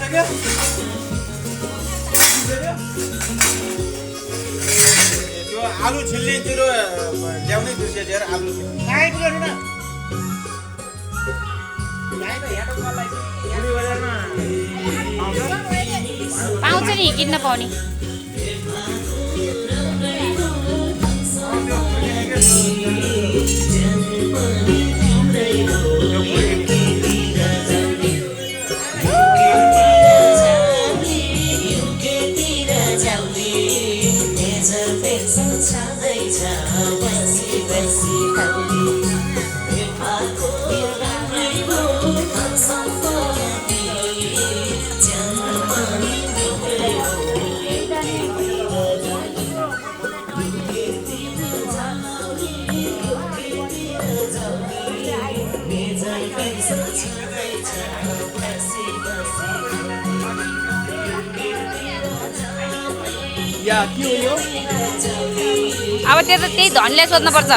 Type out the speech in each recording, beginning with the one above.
त्यो आलु छिल्ने तेरो ल्याउने दृश्य दिएर आलु आएको गर्नु न पाउँछ नि किन्न पाउने या के हो यो अब त्यो त त्यही धनले सोध्नु पर्छ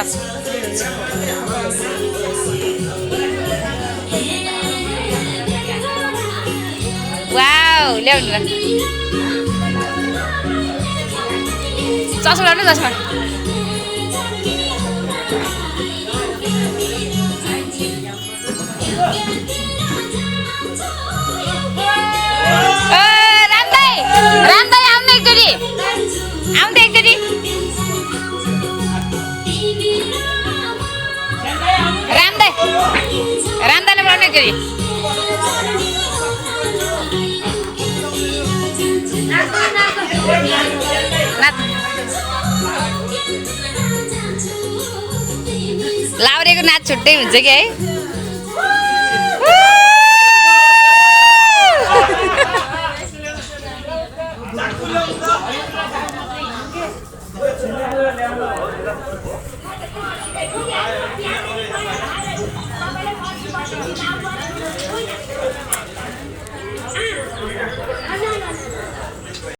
वाउ ल्याउनु ल चस्मा ल्याउनु चस्मा राम्दै आउनु एकचोटि आउनु एकचोटि राम्दैले बोलाउनु एकचोटि लाउरेको नाच छुट्टै हुन्छ कि है